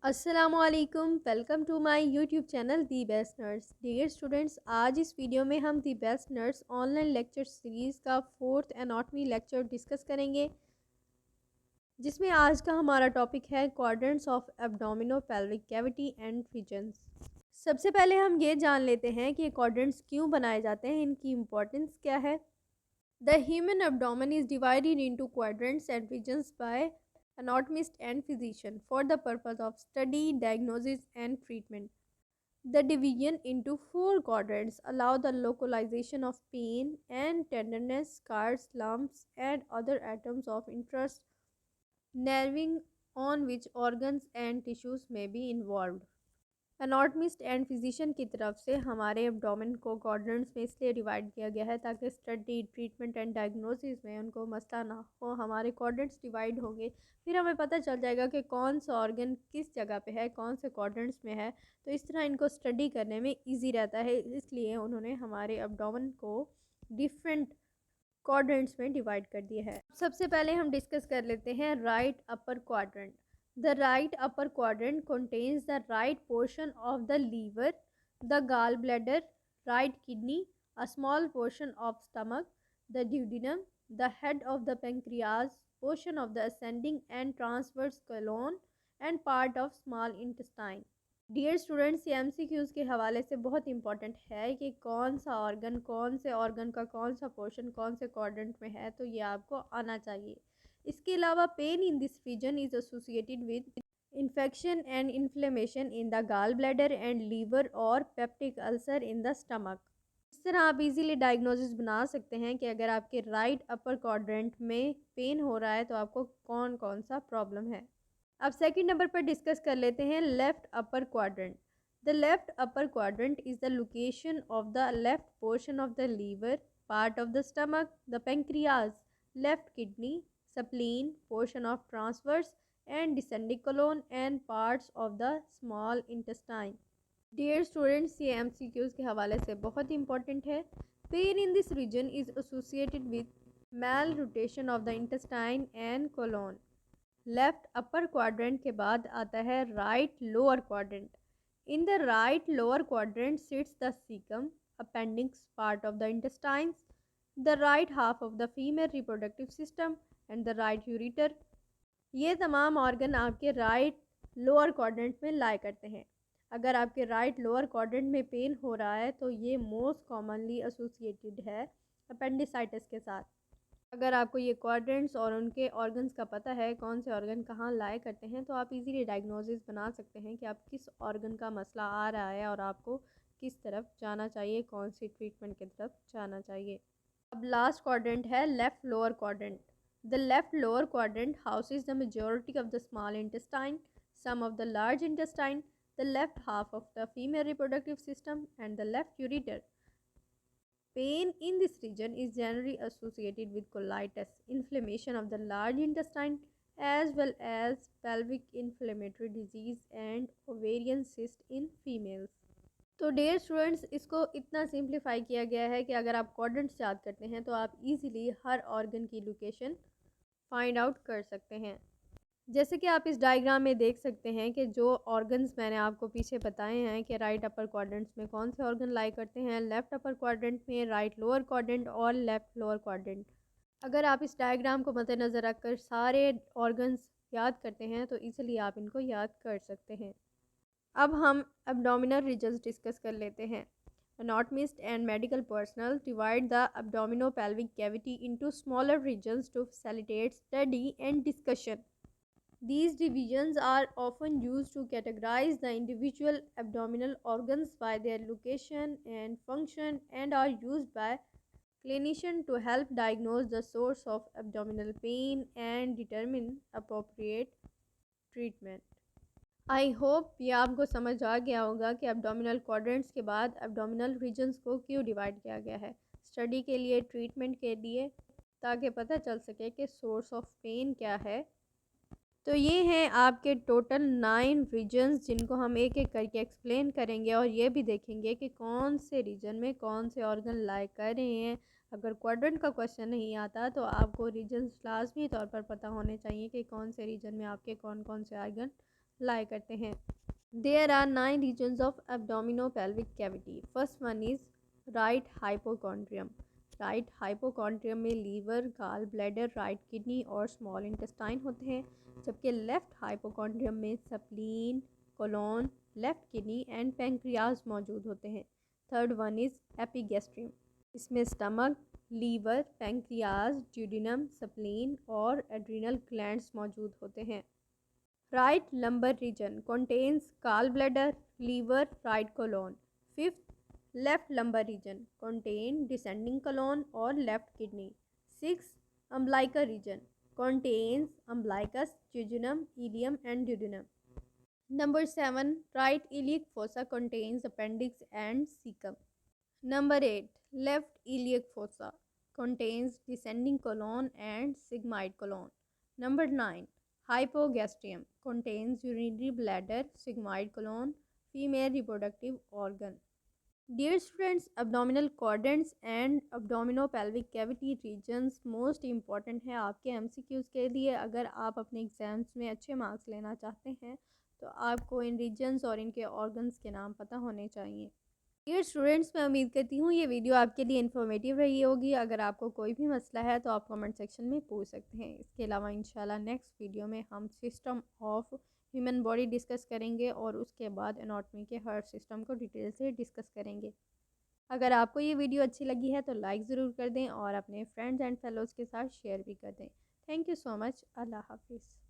अस्सलामुअलैकुम, welcome to my YouTube channel the best nurse. Dear students, आज इस video में हम the best nurse online lecture series का 4th एनाटॉमी लेक्चर डिस्कस करेंगे, जिसमें आज का हमारा टॉपिक है quadrants of abdomino pelvic cavity and regions. सबसे पहले हम ये जान लेते हैं कि क्वाड्रेंट्स क्यों बनाए जाते हैं, इनकी इम्पोर्टेंस क्या है। The human abdomen is divided into quadrants and regions by anatomist and physician for the purpose of study, diagnosis, and treatment. The division into four quadrants allow the localization of pain and tenderness, scars, lumps, and other items of interest, narrowing on which organs and tissues may be involved. Anatomist and physician की तरफ से हमारे abdomen को quadrants में इसलिए divide किया गया है ताकि स्टडी, ट्रीटमेंट एंड डायग्नोसिस में उनको मसला ना हो। हमारे क्वाड्रेंट्स डिवाइड होंगे, फिर हमें पता चल जाएगा कि कौन सा ऑर्गन किस जगह पे है, कौन से क्वाड्रेंट्स में है। तो इस तरह इनको स्टडी करने में ईजी रहता है, इसलिए उन्होंने हमारे एब्डोमेन को डिफरेंट क्वाड्रेंट्स में डिवाइड कर दिया है। सबसे पहले हम डिस्कस कर लेते हैं right upper quadrant. The right upper quadrant contains the right portion of the liver, the gallbladder, right kidney, a small portion of stomach, the duodenum, the head of the pancreas, portion of the ascending and transverse colon, and part of small intestine. Dear students, ये MCQs के हवाले से बहुत important है कि कौन सा organ, कौन से ऑर्गन का कौन सा पोर्शन कौन से क्वाड्रेंट में है, तो ये आपको आना चाहिए। इसके अलावा pain in this region is associated with infection and inflammation in the gall bladder and liver और peptic ulcer in the stomach. इस तरह आप इजीली डायग्नोसिस बना सकते हैं कि अगर आपके राइट अपर क्वाड्रेंट में पेन हो रहा है तो आपको कौन कौन सा प्रॉब्लम है। अब सेकंड नंबर पर डिस्कस कर लेते हैं left upper quadrant. The left upper quadrant is the location of the left portion of the liver, part of the stomach, the pancreas, left kidney, spleen, portion of transverse and descending colon and parts of the small intestine. Dear students, ये MCQs के हवाले से बहुत important है। Pain in this region is associated with malrotation of the intestine and colon. Left upper quadrant के बाद आता है right lower quadrant. In the right lower quadrant sits the caecum, appendix, part of the intestines, the right half of the female reproductive system and the right ureter. ये तमाम organ आपके right lower quadrant में लाई करते हैं। अगर आपके right lower quadrant में pen हो रहा है तो ये मोस्ट कॉमनली एसोसिएटेड है अपेंडिसाइटिस के साथ। अगर आपको ये क्वाड्रेंट्स और उनके ऑर्गन्स का पता है, कौन से ऑर्गन कहाँ लाए करते हैं, तो आप इजीली डायग्नोसिस बना सकते हैं कि आप किस ऑर्गन का मसला आ रहा है और आपको किस तरफ जाना चाहिए, कौन सी ट्रीटमेंट की तरफ जाना चाहिए। अब लास्ट क्वाड्रेंट है left lower quadrant. The left lower quadrant houses the majority of the small intestine, some of the large intestine, the left half of the female reproductive system and the left ureter. Pain in this region is generally associated with colitis, inflammation of the large intestine, as well as pelvic inflammatory disease and ovarian cyst in females. तो dear students, इसको इतना simplify किया गया है कि अगर आप quadrants याद करते हैं तो आप इजीली हर ऑर्गन की लोकेशन फाइंड आउट कर सकते हैं। जैसे कि आप इस डायग्राम में देख सकते हैं कि जो ऑर्गन्स मैंने आपको पीछे बताए हैं कि राइट अपर क्वाड्रेंट्स में कौन से ऑर्गन लाई करते हैं, लेफ़्ट अपर क्वाड्रेंट में राइट लोअर क्वाड्रेंट और लेफ़्ट लोअर क्वाड्रेंट। अगर आप इस डायग्राम को मद्देनज़र रखकर सारे ऑर्गन्स याद करते हैं तो ईज़िली आप इनको याद कर सकते हैं। अब हम एब्डोमिनल रीजन्स डिस्कस कर लेते हैं। Anatomists and medical personnel divide the abdominopelvic cavity into smaller regions to facilitate study and discussion. These divisions are often used to categorize the individual abdominal organs by their location and function and are used by clinicians to help diagnose the source of abdominal pain and determine appropriate treatment. I hope ये आपको समझ आ गया होगा कि abdominal quadrants के बाद abdominal regions को क्यों डिवाइड किया गया है, स्टडी के लिए, ट्रीटमेंट के लिए, ताकि पता चल सके कि सोर्स ऑफ पेन क्या है। तो ये हैं आपके टोटल 9 रीजन्स जिनको हम एक एक करके एक्सप्लेन करेंगे और ये भी देखेंगे कि कौन से रीजन में कौन से ऑर्गन लाई कर रहे हैं। अगर क्वाड्रेंट का क्वेश्चन नहीं आता तो आपको रीजन्स लाजमी तौर पर पता होने चाहिए कि कौन से रीजन में आपके कौन कौन से ऑर्गन लाई करते हैं। There are 9 regions of abdominopelvic cavity. First one is right hypochondrium. Right hypochondrium में liver, gall bladder, right kidney और स्मॉल इंटेस्टाइन होते हैं, जबकि लेफ्ट हाइपोकॉन्ड्रियम में spleen, colon, left kidney and pancreas मौजूद होते हैं। Third one is epigastrium. इसमें stomach, liver, pancreas, duodenum, spleen और एड्रिनल ग्लैंड्स मौजूद होते हैं। Right lumbar region contains gallbladder, liver, right colon. Fifth, left lumbar region contain descending colon or left kidney. Sixth, umbilical region contains umbilicus, jejunum, ileum and duodenum. Number 7, right iliac fossa contains appendix and cecum. Number 8, left iliac fossa contains descending colon and sigmoid colon. Number 9, hypogastrium contains urinary bladder, sigmoid colon, female reproductive organ. Dear students, abdominal quadrants and abdominopelvic cavity regions most important है आपके MCQs के लिए। अगर आप अपने exams में अच्छे marks लेना चाहते हैं तो आपको इन रीजन्स और इनके ऑर्गन्स के नाम पता होने चाहिए। डियर स्टूडेंट्स, मैं उम्मीद करती हूँ ये वीडियो आपके लिए इन्फॉर्मेटिव रही होगी। अगर आपको कोई भी मसला है तो आप कमेंट सेक्शन में पूछ सकते हैं। इसके अलावा इंशाल्लाह नेक्स्ट वीडियो में हम system of human body discuss करेंगे और उसके बाद एनाटॉमी के हर सिस्टम को डिटेल से डिस्कस करेंगे। अगर आपको ये वीडियो अच्छी लगी है तो लाइक ज़रूर कर दें और अपने फ्रेंड्स एंड फेलोज़ के साथ शेयर भी कर दें। Thank you so much. अल्लाह हाफिज़।